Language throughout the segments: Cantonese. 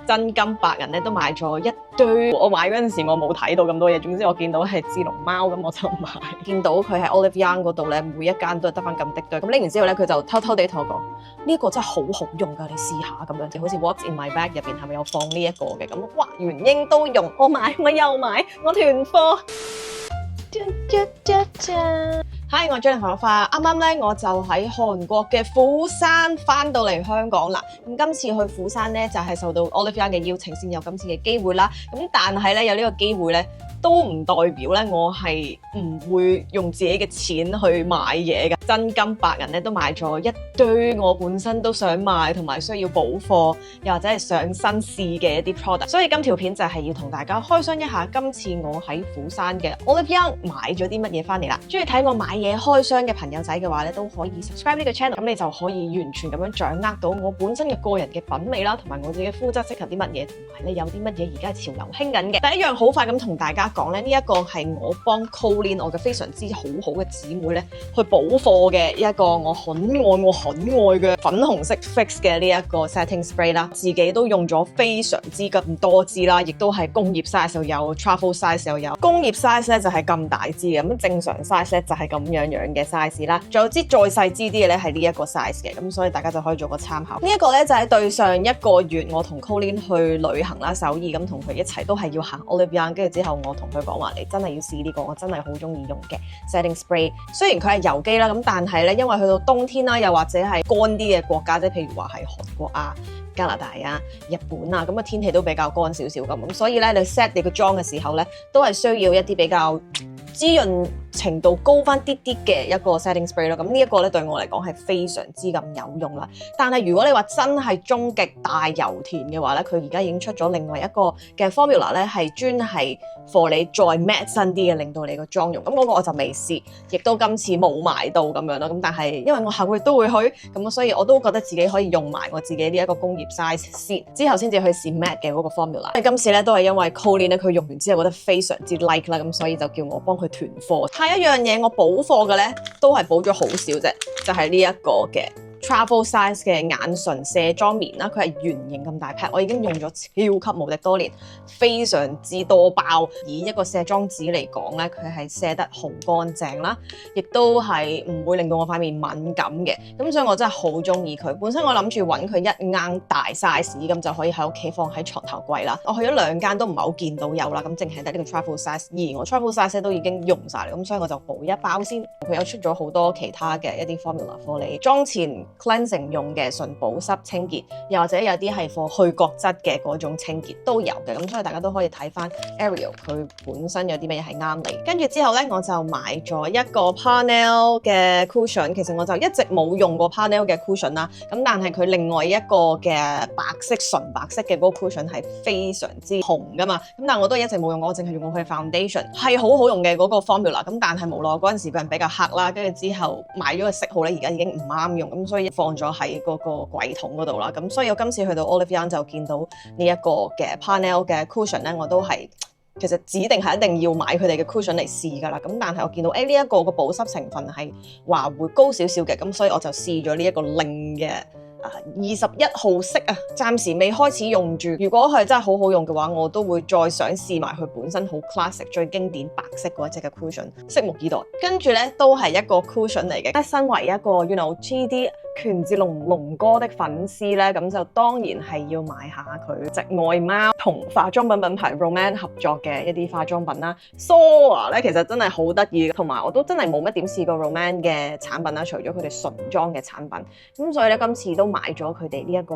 真金白銀咧都買咗一堆。我買嗰陣時我冇睇到咁多嘢，總之我見到係智龍貓咁我就買。見到佢喺 Olive Young 嗰度咧，每一間都係得翻咁滴堆。咁拎完之後咧，佢就偷偷地同我講：呢個真係好好用㗎，你試下咁樣。就好似 What's in my bag 入邊係咪有放呢一個嘅？咁哇，元英都用，我買我又買，我團貨。Hi， 我係張麗花。啱啱咧我就喺韓國嘅釜山翻到嚟香港啦。咁今次去釜山咧就係受到 Olive Young 嘅邀請先有今次嘅機會啦。咁但係咧有呢個機會咧，都唔代表咧我係唔會用自己嘅錢去買嘢嘅。真金白銀咧都買咗一堆我本身都想買同埋需要補貨，又或者係上身試嘅一啲 product。所以今條片就係要同大家開箱一下今次我喺釜山嘅 Olive Young 買咗啲乜嘢翻嚟啦。中意睇我買嘢開箱嘅朋友仔嘅話咧，都可以 subscribe 呢個 channel， 咁你就可以完全咁樣掌握到我本身嘅個人嘅品味啦，同埋我自己嘅膚質適合啲乜嘢，同埋咧有啲乜嘢而家係潮流興緊嘅。第一樣好快咁同大家講咧，呢一個係我幫 Colleen 我嘅非常之好嘅姊妹咧去補貨嘅一個我很愛嘅粉紅色 fix 嘅呢一個 setting spray 啦，自己都用咗非常之咁多支啦，亦都係工業 size 又有 travel size 又有。工業 size 咧就係咁大支嘅，咁正常 size 咧就係咁樣嘅 size 啦。仲有支再細支啲嘅咧係呢一個 size 嘅，咁所以大家就可以做個參考。呢一個咧就係對上一個月我同 Colleen 去旅行啦，首爾咁同佢一齊都係要行 Olive Young， 跟住之後我同佢講話你真係要試呢個，我真係好中意用嘅 setting spray。雖然佢係油基啦，咁但係咧因為去到冬天啦，又或者係乾啲嘅國家，即係譬如話係韓國啊、加拿大啊、日本啊，咁嘅天氣都比較乾少少咁，所以咧你 set 你個妝嘅時候咧，都係需要一啲比較滋潤程度高翻啲啲嘅一個 setting spray 咯。咁呢一個咧對我嚟講係非常之咁有用啦。但係如果你話真係終極大油田嘅話咧，佢而家已經出咗另外一個嘅 formula 咧，係專係 for 你再 matte 身啲嘅，令到你個妝容。咁嗰個我就未試，亦都今次冇買到咁樣咯。咁但係因為我下個月都會去，咁所以我都覺得自己可以用埋我自己呢一個工業 size 先，之後先至去試 matte 嘅嗰個 formula。今次咧都係因為 Colleen 咧佢用完之後覺得非常之 like 啦，咁所以就叫我幫佢團貨。下一樣嘢我補貨嘅咧，都係補咗好少啫，就係呢一個嘅 travel size 嘅眼唇卸妝棉啦，佢係圓形咁大 pack， 我已經用咗超級無敵多年，非常之多包。以一個卸妝紙嚟講咧，佢係卸得好乾淨啦，亦都係唔會令到我塊面敏感嘅。咁所以我真係好中意佢。本身我諗住揾佢一啱大 size 咁就可以喺屋企放喺床頭櫃啦。我去咗2間都唔係好見到有啦，咁淨係得呢個 travel size， 而我 travel size 都已經用晒啦，咁所以我就補一包先。佢有出咗好多其他嘅一啲 formula for 你妝前 cleansing 用嘅純保濕清潔，又或者有啲係 for 去角質嘅嗰種清潔都有嘅，咁所以大家都可以睇翻 Ariel 佢本身有啲乜嘢係啱你。跟住之後咧，我就買咗一個 Parnell 嘅 cushion， 其實我就一直冇用過 Parnell 嘅 cushion 啦，咁但係佢另外一個嘅白色純白色嘅嗰個 cushion 係非常之紅噶嘛，咁但係我都一直冇用過，我淨係用過佢嘅 foundation， 係好好用嘅嗰個 formula， 咁但係無奈嗰陣時個人比較黑啦，跟住之後買咗個色號咧，而家已經唔啱用，咁所以放咗喺嗰個櫃桶嗰度啦。咁所以我今次去到 Olive Young 就見到呢一個嘅 Parnell 嘅 cushion 咧，我都係其實指定係一定要買佢哋嘅 cushion 嚟試㗎啦。咁但係我見到呢一個個保濕成分係話會高少少嘅，咁所以我就試咗呢一個另嘅21號色啊，暫時未開始用住。如果係真係好好用嘅話，我都會再想試埋佢本身好 classic 最經典白色嗰一隻嘅 cushion， 拭目以待。跟住咧都係一個 cushion 嚟嘅。身為一個 GD 權志龍哥的粉絲咧，咁就當然係要買下佢隻愛貓同化妝品品牌 Roman 合作嘅一啲化妝品啦。Soar 咧其實真係好得意，同埋我都真係冇乜點試過 Roman 嘅產品啦，除咗佢哋純妝嘅產品。咁所以咧今次都買咗佢哋呢一個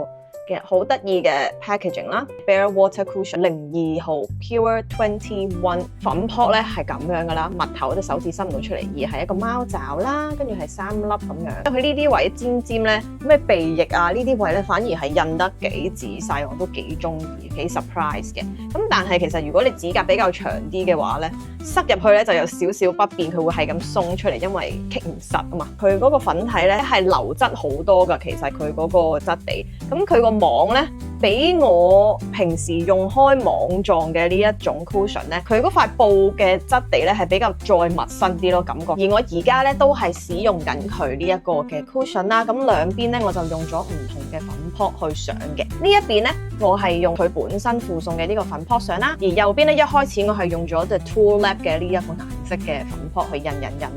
嘅好得意嘅 packaging 啦 ，Bare Water Cushion 02號 Pure 21粉撲咧係咁樣噶啦，蜜頭隻手指伸唔到出嚟，而係一個貓爪啦，跟住係3粒咁樣。佢呢啲位尖尖咧，咩鼻翼啊呢啲位咧，反而係印得幾仔細，我都幾中意，幾 surprise 嘅。咁但係其實如果你指甲比較長啲嘅話咧，塞入去咧就有少少不便，佢會係咁鬆出嚟，因為棘唔實啊嘛。佢嗰個粉體咧係流質好多噶，其實佢嗰個質地，咁佢個網咧比我平時用開網狀嘅呢一種 cushion 咧，佢嗰塊布嘅質地咧係比較再密身啲咯，感覺。而我而家咧都係使用緊佢呢一個嘅 cushion 啦，咁兩邊咧我就用咗唔同嘅粉 pot 去上嘅。呢一邊咧，我係用佢本身附送嘅呢個粉 pot 上啦，而右邊咧一開始我係用咗 The Tool Lab 嘅呢一個顏色嘅粉 pot 去印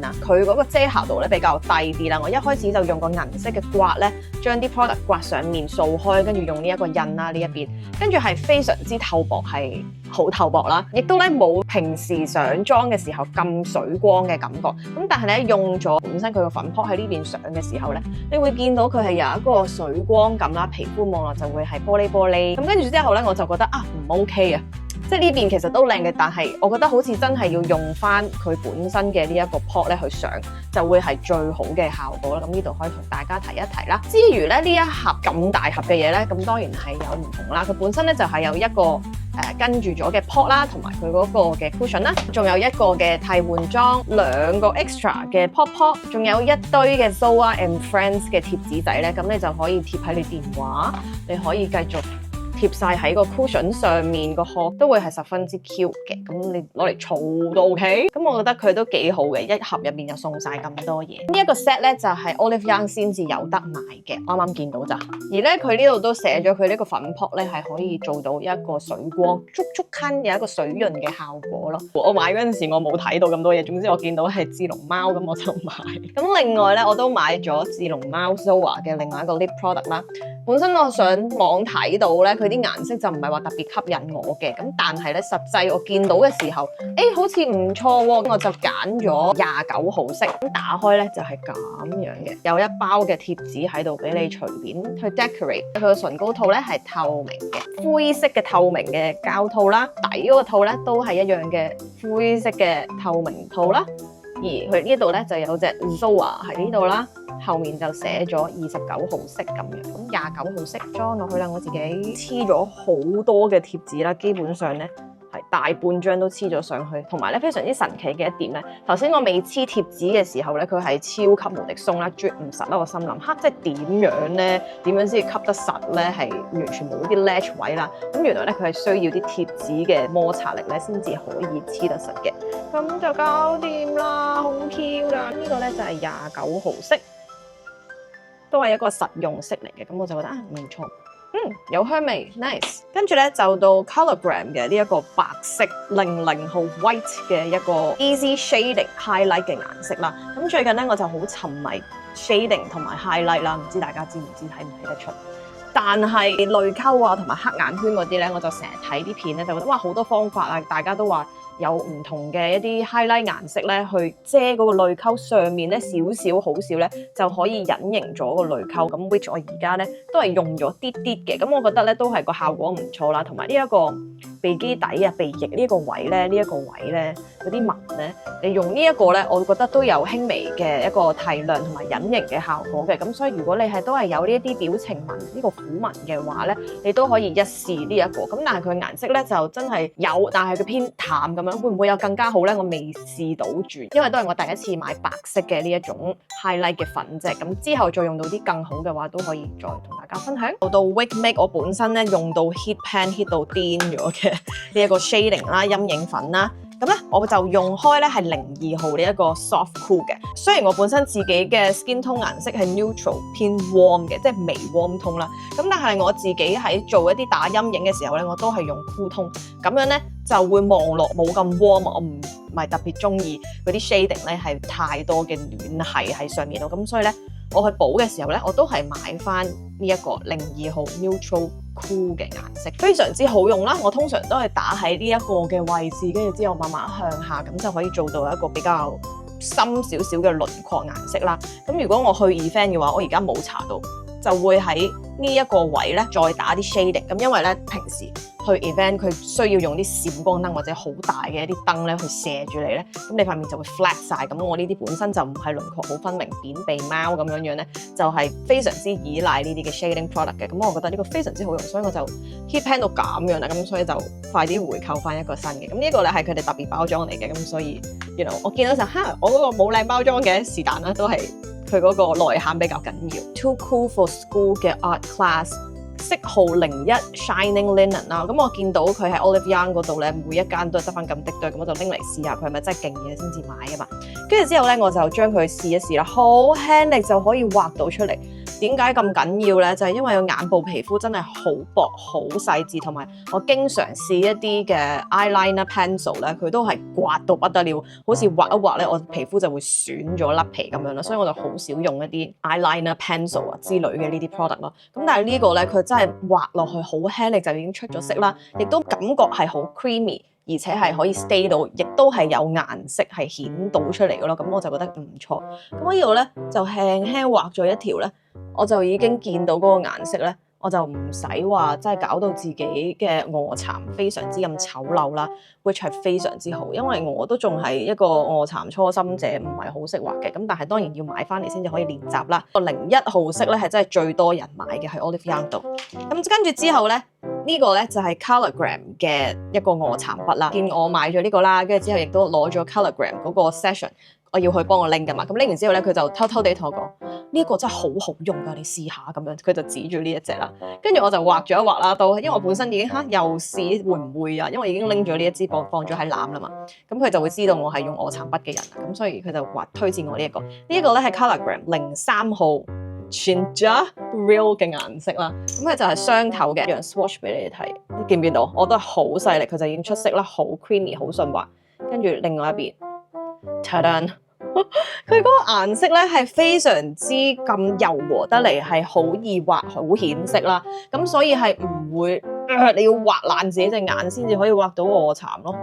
啊。佢嗰個遮瑕度咧比較低啲啦，我一開始就用個銀色嘅刮咧，將啲 product 刮上面掃開，跟住用呢一個印啦呢一邊，跟住係非常之透薄，係好透薄啦，亦都咧冇平時上妝嘅時候咁水光嘅感覺。咁但係咧用咗本身佢個粉 pot 喺呢邊上嘅時候咧，你會見到佢係有一個水光感啦，皮膚望落就會係玻璃。咁跟住之後咧，我就覺得唔 OK 啊。即係呢邊其實都靚嘅，但係我覺得好似真係要用翻佢本身嘅呢一個 pot 咧去上，就會係最好嘅效果啦。咁呢度可以同大家提一提啦。之餘咧，呢一盒咁大盒嘅嘢咧，咁當然係有唔同啦。佢本身咧就係有一個跟住咗嘅 pot 啦，同埋佢嗰個嘅 cushion 啦，仲有一個嘅替換裝，2個 extra 嘅 pot， 仲有一堆嘅 Zoa and Friends 嘅貼紙仔咧，咁你就可以貼喺你電話，你可以繼續貼晒喺個 cushion 上面，個殼都會係十分之 cute 嘅，咁你攞嚟儲都 OK。咁我覺得佢都幾好嘅，一盒入面就送晒咁多嘢。呢一個 set 咧就係 Olive Young 先至有得買嘅，啱啱見到咋。而咧佢呢度都寫咗佢呢個粉 pot 咧係可以做到一個水光，足襟有一個水潤嘅效果咯。我買嗰陣時我冇睇到咁多嘢，總之我見到係智龍貓咁我就買。咁另外咧我都買咗智龍貓 Zoa 嘅另外一個 lip product 啦。本身我上網睇到咧，佢啲顏色就唔係話特別吸引我嘅，咁但係咧實際我見到嘅時候，好似唔錯喎，我就揀咗29號色，咁打開咧就係咁樣嘅，有一包嘅貼紙喺度俾你隨便去 decorate。佢個唇膏套咧係透明嘅，灰色嘅透明嘅膠套啦，底嗰個套咧都係一樣嘅灰色嘅透明套啦。而佢呢度咧就有隻 Zoa 喺呢度啦，後面就寫咗29號色咁樣，咁29號色裝落去啦。我自己黐咗好多嘅貼紙啦，基本上咧係大半張都黐咗上去。同埋咧非常之神奇嘅一點咧，頭先我未黐貼紙嘅時候咧，佢係超級無敵鬆啦，啜唔實啦。我心諗即係點樣咧？點樣先至吸得實咧？係完全冇啲 latch 位啦。咁原來咧佢係需要啲貼紙嘅摩擦力咧，先至可以黐得實嘅。咁就搞掂啦，好 Q 啦！呢個咧就係29號色，都係一個實用色嚟嘅。咁我就覺得唔錯，有香味 ，nice。跟住咧就到 Colourgram 嘅呢一個白色00號 white 嘅一個 easy shading highlight 嘅顏色啦。咁最近咧我就好沉迷 shading 同埋 highlight 啦，唔知大家知唔知睇唔睇得出？但係淚溝啊同埋黑眼圈嗰啲咧，我就成日睇啲片咧，就覺得哇好多方法啊，大家都話有唔同嘅一啲 highlight 顏色咧，去遮嗰個淚溝上面咧少少好少咧，就可以隱形咗個淚溝。咁 which 我而家咧都係用咗啲嘅，咁我覺得咧都係個效果唔錯啦。同埋呢一個鼻基底啊、鼻翼呢一個位咧、嗰啲紋咧，你用呢一個咧，我覺得都有輕微嘅一個提亮同埋隱形嘅效果嘅。咁所以如果你係都係有呢一啲表情紋、呢個虎紋嘅話咧，你都可以一試呢一個。咁但係佢顏色咧就真係有，但係佢偏淡咁樣，會唔會有更加好咧？我未試到住，因為都係我第一次買白色嘅呢一種 highlight 嘅粉啫。咁之後再用到啲更好嘅話，都可以再同大家分享。到 Wig Make 我本身咧用到 Hit Pan hit 到癲咗嘅呢一個 shading 啦、陰影粉啦。咁咧我就用開咧係02號呢一個 soft cool 嘅。雖然我本身自己嘅 skin tone 顏色係 neutral 偏 warm 嘅，即係微 warm tone 啦。咁但係我自己喺做一啲打陰影嘅時候咧，我都係用 cool tone。咁樣咧就會望落冇咁 warm。我唔係特別中意嗰啲 shading 咧係太多嘅暖係喺上面度。咁所以咧我去補嘅時候咧，我都係買翻呢一個02號 neutral cool 嘅顏色，非常之好用啦。我通常都係打喺呢一個嘅位置，跟住之後慢慢向下，咁就可以做到一個比較深少少嘅輪廓顏色啦。咁如果我去 event 嘅話，我而家冇搽到，就會喺呢一個位咧再打啲 shading。咁因為咧平時去 event 佢需要用啲閃光燈或者好大嘅一啲燈咧去射住你咧，咁你塊面就會 flat 晒。咁我呢啲本身就唔係輪廓好分明扁鼻貓咁樣咧，就係非常之依賴呢啲嘅 shading product 嘅。咁我覺得呢個非常之好用，所以我就 Hit Pan 到咁樣啦。咁所以就快啲回購翻一個新嘅。咁呢個咧係佢哋特別包裝嚟嘅，咁所以我見到就我嗰個冇靚包裝嘅是但啦，都係佢嗰個內涵比較緊要。Too Cool for School 嘅 Art Class。色號01 Shining Linen 啦，咁我見到佢喺 Olive Young 嗰度咧，每一間都係得翻咁滴對，咁我就拎嚟試下佢係咪真係勁嘢先至買啊嘛。跟住之後咧，我就將佢試一試啦，好輕力就可以畫到出嚟。點解咁緊要咧？就係因為個眼部皮膚真係好薄、好細緻，同埋我經常試一啲嘅 eyeliner pencil 咧，佢都係刮到不得了，好似畫一畫咧，我皮膚就會損咗甩皮咁樣啦。所以我就好少用一啲 eyeliner pencil 啊之類嘅呢啲 product 咯。咁但係呢個咧，佢真係畫落去好輕，你就已經出咗色啦，亦都感覺係好 creamy。而且係可以 stay 到，亦都係有顏色係顯到出嚟嘅咯。咁我就覺得唔錯。咁我呢度咧就輕輕畫咗一條咧，我就已經見到嗰個顏色咧，我就唔使話真係搞到自己嘅臥蠶非常之咁醜陋啦 ，which 係非常之好。因為我都仲係一個臥蠶初心者，唔係好識畫嘅。咁但係當然要買翻嚟先至可以練習啦。個01號色咧係真係最多人買嘅喺 Olive Young 度。咁跟住之後咧。呢個咧就係 Colourgram 嘅一個臥蠶筆啦，見我買咗呢個啦，跟住之後亦都攞咗 Colourgram 嗰個 session， 我要去幫我拎㗎嘛，咁拎完之後咧，佢就偷偷地同我講：呢個真係好好用㗎，你試下咁樣，佢就指住呢一隻啦，跟住我就畫咗一畫啦，都因為我本身已經又試會唔會啊，因為已經拎咗呢一支放咗喺籃啦嘛，咁佢就會知道我係用臥蠶筆嘅人啦，咁所以佢就話推薦我呢一個，呢一個咧係 Colourgram 03號。Ginger Real 嘅顏色啦，咁佢就係雙頭嘅，讓 swatch 俾你哋睇，你見唔見到？我都係好細力，佢就已經出色啦，好 creamy， 好順滑。跟住另外一邊 ，ta-da！ 佢嗰個顏色咧係非常之咁柔和得嚟，係好易畫，好顯色啦。咁所以係唔會，你要畫爛自己隻眼先至可以畫到臥蠶咯。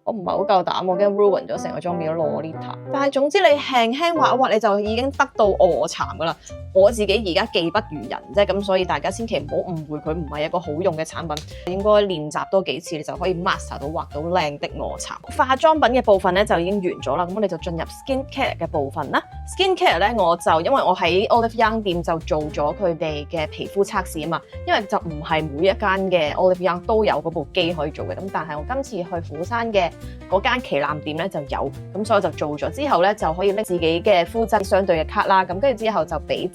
我唔係好夠膽，我驚 ruin 咗成個妝變咗 Lolita。但係總之你輕輕畫一畫，你就已經得到臥蠶噶啦。我自己而家技不如人啫，咁所以大家千祈唔好誤會佢唔係一個好用嘅產品。應該練習多幾次，你就可以 master 到畫到靚的臥蠶。化妝品嘅部分咧就已經完咗啦，咁我哋就進入 skin care 嘅部分啦。skin care 咧我就因為我喺 Olive Young 店就做咗佢哋嘅皮膚測試啊嘛，因為就唔係每一間嘅 Olive Young 都有嗰部機可以做嘅，咁但係我今次去釜山嘅嗰間旗艦店咧就有，咁所以我就做咗之後咧就可以拎自己嘅膚質相對嘅卡啦，咁跟住之後就俾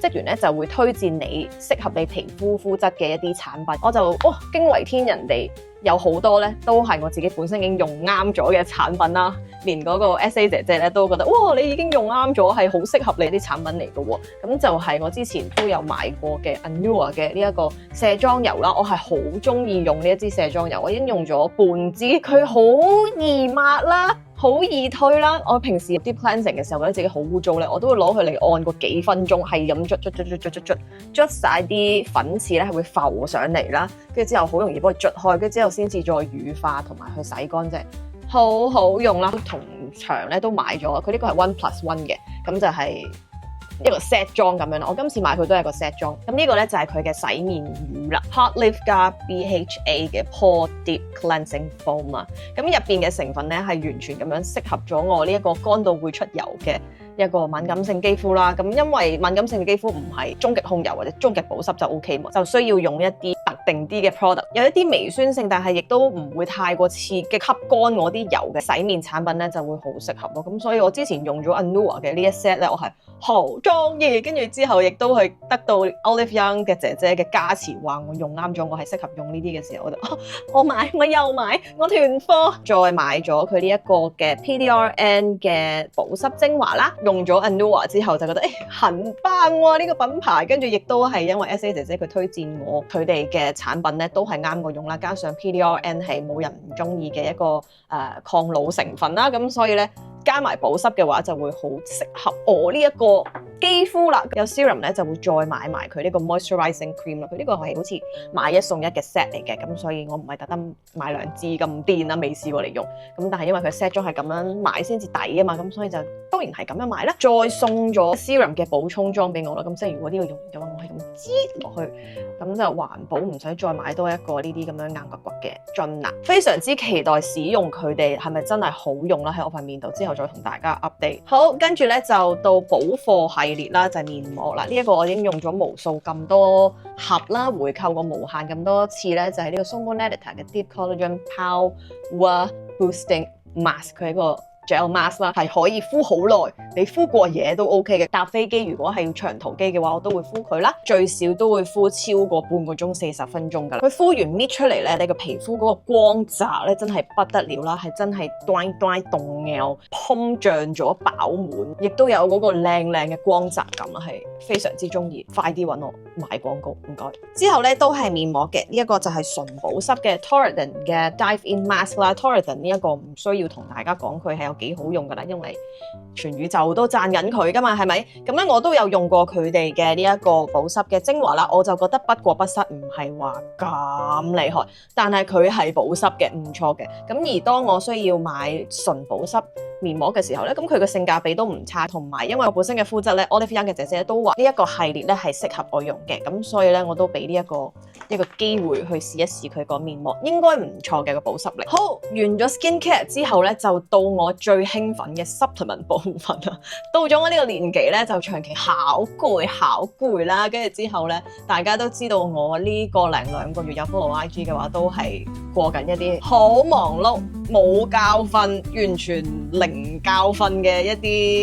職員咧就會推薦你適合你皮膚膚質嘅一啲產品，我就驚為天人地有好多咧都係我自己本身已經用啱咗嘅產品啦，連嗰個 SA 姐姐咧都覺得哇你已經用啱咗，係好適合你啲產品嚟嘅喎，咁就係我之前都有買過嘅 Anua 嘅呢一個卸妝油啦，我係好中意用呢一支卸妝油，我已經用咗半支，佢好易抹啦。好易推啦！我平時 deep cleansing 嘅時候覺得自己好污糟咧，我都會攞佢嚟按個幾分鐘，係咁捽晒啲粉刺咧，係會浮上嚟啦。跟住之後好容易幫佢捽開，跟住之後先至再乳化同埋去洗乾淨，好好用啦。同場咧都買咗，佢呢個係 1+1 嘅，咁就係一個 set 裝咁樣啦。我今次買佢都係個 set 裝。咁呢個咧就係佢嘅洗面乳啦 ，Hot Lift 加 BHA 嘅 Pore Deep Cleansing Foam 啊。咁入邊嘅成分咧係完全咁樣適合咗我呢一個乾到會出油嘅一個敏感性肌膚啦。咁因為敏感性嘅肌膚唔係終極控油或者終極保濕就 OK 嘛，就需要用一啲特定啲嘅 product， 有一啲微酸性，但係亦都唔會太過刺激吸乾我啲油嘅洗面產品咧，就會好適合咯。咁所以我之前用咗 Anua 嘅呢一 set 咧，我係好中意，跟住之後亦都係得到 Olive Young 嘅姐姐嘅加持，話我用啱咗，我係適合用呢啲嘅時候，我就我買，我又買，我囤貨，再買咗佢呢一個嘅 PDRN 嘅保濕精華啦，用咗 Anua 之後就覺得很棒喎呢個品牌，跟住亦都係因為 SA 姐姐佢推薦我佢哋嘅產品咧都係啱我用啦，加上 PDRN 係冇人唔中意嘅一個抗老成分啦，咁所以咧加埋保濕嘅話就會好適合我呢一個肌膚啦。有 serum 咧就會再買埋佢呢個 moisturizing cream 啦，佢呢個係好似買一送一嘅 set 嚟嘅，咁所以我唔係特登買兩支咁癲啦，未試過嚟用，咁但係因為佢 set 咗係咁樣買先至抵啊嘛，咁所以就當然係咁樣買啦。再送咗 serum 嘅補充裝俾我啦，咁即係如果呢個用完嘅話，我係咁擠落去，咁就環保，唔使再買多一個呢啲咁樣硬骨骨嘅樽啦。非常之期待使用佢哋係咪真係好用啦，喺我塊面度，之後再同大家 update。好，跟住咧就到補貨系列啦，就係面膜啦。呢一個我已經用咗無數咁多盒啦，回購過無限咁多次咧，就係呢個 Songo Editor 嘅 Deep Collagen Power Boosting Mask，佢係一個 gel mask 啦，係可以敷好耐，你敷過夜都 OK 嘅。搭飛機如果係要長途機嘅話，我都會敷佢啦，最少都會敷超過半個鐘40分鐘㗎啦。佢敷完搣出嚟咧，你個皮膚嗰個光澤咧真係不得了啦，係真係端端凍嘅，膨脹咗飽滿，亦都有嗰個靚嘅光澤感啊，係非常之中意。快啲揾我買廣告，唔該。之後咧都係面膜嘅，呢一個就係純保濕嘅 Torridon 嘅 Dive In Mask 啦。Torridon 呢一個唔需要同大家講佢係有幾好用㗎啦，因為全宇宙都讚緊佢㗎嘛，係咪？咁咧我都有用過佢哋嘅呢一個保濕嘅精華啦，我就覺得不過不失，唔係話咁厲害，但係佢係保濕嘅，唔錯嘅。咁而當我需要買純保濕面膜嘅時候咧，咁佢嘅性價比都唔差，同埋因為我本身嘅膚質咧 Olive Young 嘅姐姐都話呢一個系列咧係適合我用嘅，咁所以咧我都俾呢一個機會去試一試佢個面膜，應該唔錯嘅個保濕力。好，完咗 skincare 之後咧，就到我最興奮嘅 supplement 部分啦。到咗我呢個年紀咧，就長期考攰啦，跟住之後咧，大家都知道我呢個零兩個月有 follow IG 嘅話，都係過緊一啲好忙碌、冇覺瞓、完全零覺瞓嘅一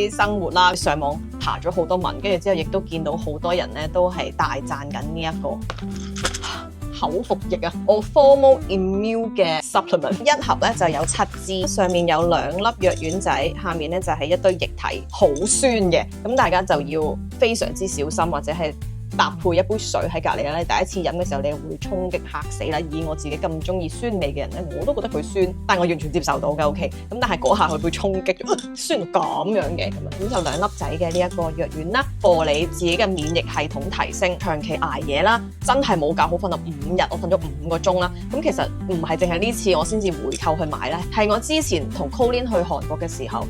啲生活啦。上網爬咗好多文，跟住之後亦都見到好多人咧都係大讚緊呢一個口服液啊，我 Orformol Immune 嘅 supplement 一盒咧就有7支，上面有2粒藥丸仔，下面咧就係一堆液體，好酸嘅，咁大家就要非常之小心，或者係搭配一杯水喺隔離啦。你第一次飲嘅時候，你會衝擊嚇死啦。以我自己咁中意酸味嘅人咧，我都覺得佢酸，但我完全接受到嘅 OK。咁但係嗰下佢會衝擊，酸到咁樣嘅咁就2粒仔嘅呢一個藥丸啦，幫你自己嘅免疫系統提升，長期捱夜啦，真係冇覺好瞓到5日，我瞓咗5個鐘啦。咁其實唔係淨係呢次我先至回購去買咧，係我之前同 Colin 去韓國嘅時候，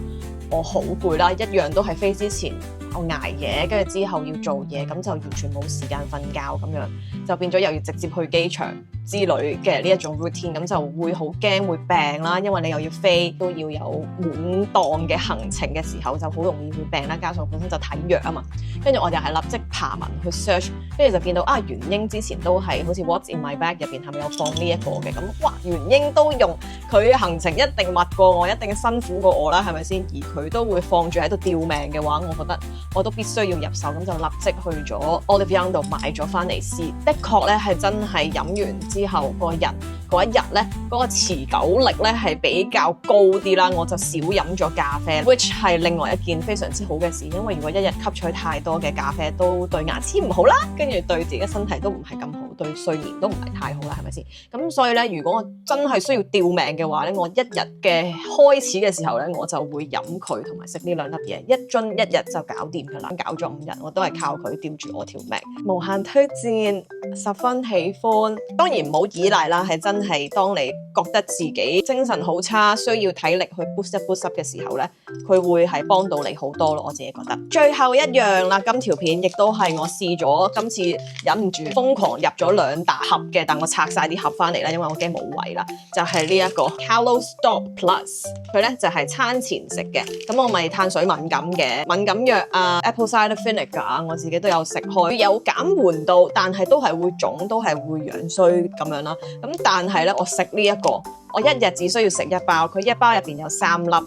我好攰啦，一樣都係飛之前。我捱夜，跟住之後要做嘢，咁就完全冇時間瞓覺咁樣，就變咗又要直接去機場之類嘅呢一種 routine，咁就會好驚會病啦，因為你又要飛，都要有滿檔嘅行程嘅時候，就好容易會病啦。加上我本身就睇藥啊嘛，跟住我就係立即爬文去 search， 跟住就見到啊，元英之前都係好似 What's in my bag 入邊係咪有放呢一個嘅？咁哇，元英都用，佢行程一定密過我，一定辛苦過我啦，係咪先？而佢都會放住喺度吊命嘅話，我覺得我都必須要入手，咁就立即去咗 Olive Young 度買咗翻嚟試。的確咧係真係飲完之後個人嗰一日咧嗰個持久力咧係比較高啲啦。我就少飲咗咖啡 ，which 係另外一件非常之好嘅事，因為如果一日吸取太多嘅咖啡都對牙齒唔好啦，跟住對自己嘅身體都唔係咁好，對睡眠都唔係太好啦，係咪先？咁所以咧，如果我真係需要吊命嘅話咧，我一日嘅開始嘅時候咧，我就會飲佢同埋食呢2粒嘢，一樽一日就搞掂㗎啦。搞咗5日，我都係靠佢吊住我條命。無限推薦，十分喜歡。當然唔好依賴啦，係真係當你覺得自己精神好差，需要體力去 boost 一 boost 嘅時候咧，佢會係幫到你好多咯。我自己覺得。最後一樣啦，今條片亦都係我試咗，今次忍唔住瘋狂入咗2大盒嘅，但我拆晒啲盒翻嚟啦，因為我驚冇位啦。就係呢一個 CaloStop Plus， 佢咧就係餐前食嘅。咁我咪碳水敏感嘅，敏感藥啊 Apple Cider Vinegar 我自己都有食開，有減緩到，但係都係會腫，都係會樣衰咁樣啦。咁但係咧，我食呢一個，我一日只需要食1包，佢1包入邊有3粒。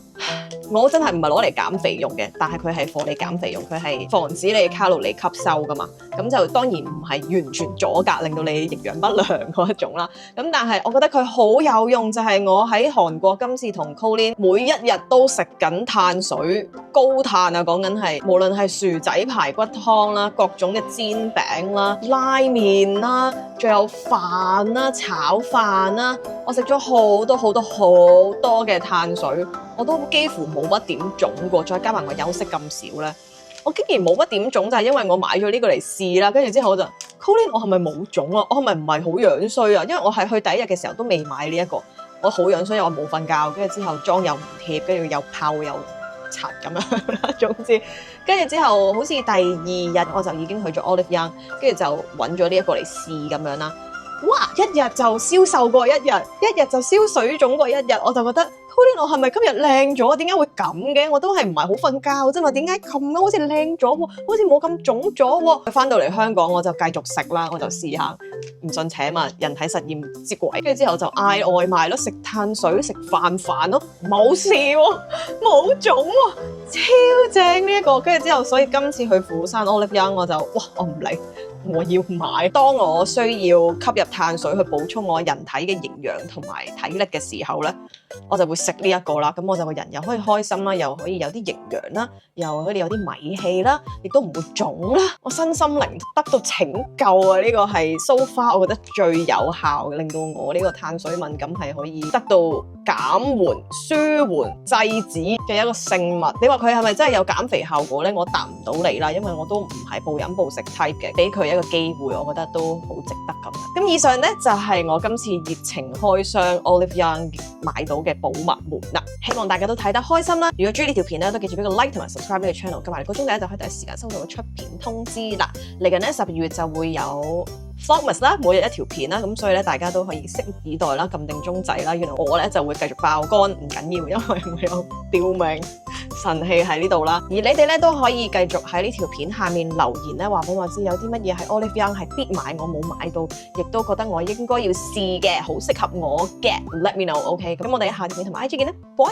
我真係唔係攞嚟減肥用嘅，但係佢係幫你減肥用，佢係防止你卡路里吸收噶嘛。咁就當然唔係完全阻隔，令到你營養不良嗰一種啦。咁但係我覺得佢好有用，就係我喺韓國今次同 Colin 每一日都食緊碳水，高碳啊，講緊係無論係薯仔排骨湯啦、各種嘅煎餅啦、拉麵啦，仲有飯啦、炒飯啦，我食咗好多嘅碳水，我都幾乎冇乜點腫過，再加埋我休息咁少咧，我竟然冇乜點腫，就係因為我買咗呢個嚟試啦，跟住之後我就 Colin 我係咪冇腫啊？我係咪唔係好樣衰啊？因為我係去第一日嘅時候都未買呢一個，我好樣衰，我冇瞓覺，跟住之後妝又唔貼，跟住又泡又擦咁樣啦。總之，跟住之後好似第2日我就已經去咗 Olive Young， 跟住就揾咗呢一個嚟試咁樣啦。哇！一日就消瘦過一日，一日就消水腫過一日，我就覺得 Pauline，我係咪今日靚咗？點解會咁嘅？我都係唔係好瞓覺啫嘛？點解咁好似靚咗喎？好似冇咁腫咗喎？翻到嚟香港我就繼續食啦，我就試下，唔信邪嘛，人體實驗之鬼。跟住之後就嗌外賣咯，食碳水，食飯咯，冇事喎，冇腫喎，超正呢一個。跟住之後，所以今次去釜山 Olive Young 我就我唔理。我要買。當我需要吸入碳水去補充我人體嘅營養同埋體力嘅時候咧，我就會食呢一個啦。咁我就個人又可以開心啦，又可以有啲營養啦，又可以有啲米氣啦，亦都唔會腫啦。我身心靈得到拯救啊！呢個係 so far 我覺得最有效嘅，令到我呢個碳水敏感係可以得到減緩、舒緩、制止嘅一個聖物。你話佢係咪真係有減肥效果咧？我答唔到你啦，因為我都唔係暴飲暴食 type 嘅，俾佢一個機會，我覺得都好值得咁。咁以上咧就係我今次熱情開箱 Olive Young 買到嘅寶物們啦，希望大家都睇得開心啦。如果中意呢條片咧，都記住俾個 like 同埋 subscribe 呢個 channel， 撳埋個鐘仔就可以第一時間收到個出片通知啦。嚟緊咧12月就會有 Vlogmas 啦，每日一條片啦，咁所以咧大家都可以拭目以待啦，撳定鐘仔啦。原來我咧就會繼續爆肝，唔緊要，因為我有吊命神器喺呢度啦。而你哋咧都可以繼續喺呢條片下面留言咧，話俾我知有啲乜嘢係 Olive Young 係必買我冇買到，亦都覺得我應該要試嘅，好適合我嘅 ，let me know，OK？咁我哋下條片同埋 IG 見啦，拜。